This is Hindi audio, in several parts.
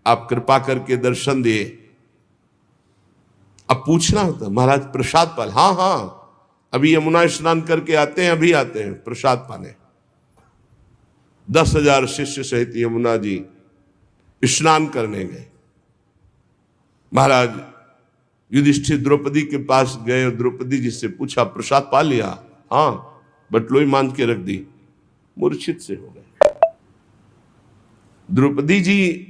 आप कृपा करके दर्शन दिए। अब पूछना होता महाराज प्रसाद पाल, हाँ हाँ अभी यमुना स्नान करके आते हैं, अभी आते हैं प्रसाद पाने। 10,000 शिष्य सहित यमुना जी स्नान करने गए। महाराज युधिष्ठिर द्रौपदी के पास गए और द्रौपदी जी से पूछा प्रसाद पा लिया? हाँ, बटलोई मांझ के रख दी, मूर्छित से हो गए। द्रौपदी जी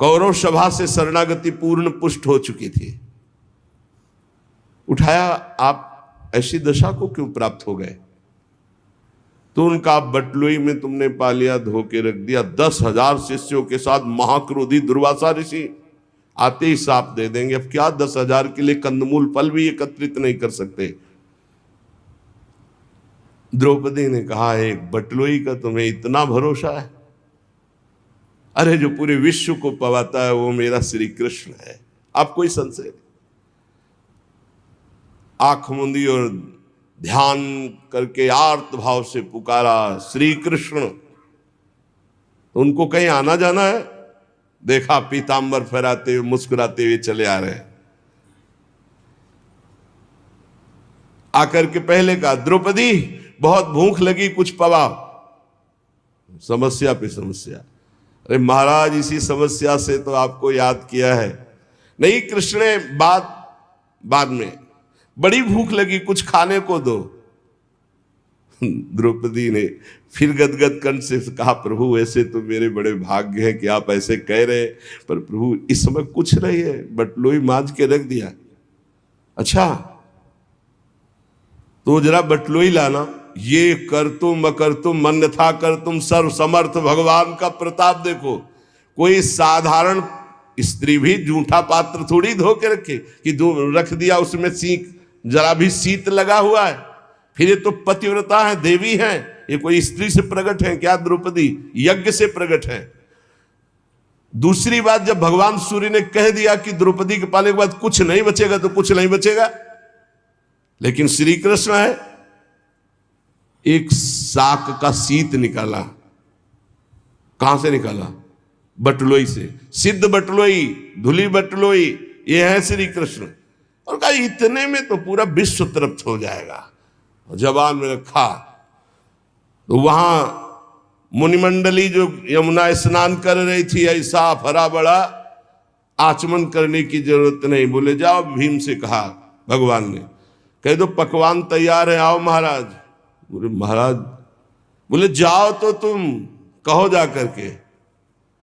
कौरव सभा से शरणागति पूर्ण पुष्ट हो चुकी थी। उठाया, आप ऐसी दशा को क्यों प्राप्त हो गए? तो उनका बटलोई में तुमने पा लिया, धो के रख दिया। 10,000 शिष्यों के साथ महाक्रोधी दुर्वासा ऋषि आते ही साप दे देंगे। अब क्या 10,000 के लिए कंदमूल फल भी एकत्रित नहीं कर सकते। द्रौपदी ने कहा, एक बटलोई का तुम्हें इतना भरोसा है? अरे जो पूरे विश्व को पवाता है वो मेरा श्री कृष्ण है, आप कोई संशय नहीं। आंख मूंदी और ध्यान करके आर्त भाव से पुकारा श्री कृष्ण। तो उनको कहीं आना जाना है? देखा पीतांबर फहराते हुए मुस्कुराते हुए चले आ रहे हैं। आकर के पहले कहा, द्रौपदी बहुत भूख लगी, कुछ पवाओ। समस्या पे समस्या। अरे महाराज इसी समस्या से तो आपको याद किया है। नहीं कृष्ण ने बाद में, बड़ी भूख लगी, कुछ खाने को दो। द्रौपदी ने फिर गदगद कंठ से कहा, प्रभु ऐसे तो मेरे बड़े भाग्य हैं कि आप ऐसे कह रहे, पर प्रभु इस समय कुछ नहीं है, बटलोई मांझ के रख दिया। अच्छा तो जरा बटलोई लाना। ये कर तुम अकर तुम अन्यथा कर तुम सर्व समर्थ भगवान का प्रताप देखो। कोई साधारण स्त्री भी जूठा पात्र थोड़ी धो के रखे कि रख दिया उसमें सीख जरा भी शीत लगा हुआ है। फिर ये तो पतिव्रता है, देवी है, ये कोई स्त्री से प्रकट है क्या? द्रौपदी यज्ञ से प्रकट है। दूसरी बात, जब भगवान सूर्य ने कह दिया कि द्रौपदी के पाने के बाद कुछ नहीं बचेगा, तो कुछ नहीं बचेगा। लेकिन श्री कृष्ण है, एक साक का शीत निकाला। कहां से निकाला? बटलोई से। सिद्ध बटलोई, धुली बटलोई, ये है श्री कृष्ण। और कहा इतने में तो पूरा विश्व तृप्त हो जाएगा। जबान में रखा तो वहां मुनिमंडली जो यमुना स्नान कर रही थी, ऐसा भरा बड़ा आचमन करने की जरूरत नहीं। बोले जाओ, भीम से कहा भगवान ने, कह दो पकवान तैयार है, आओ महाराज। बोले महाराज, बोले जाओ तो तुम कहो जा करके।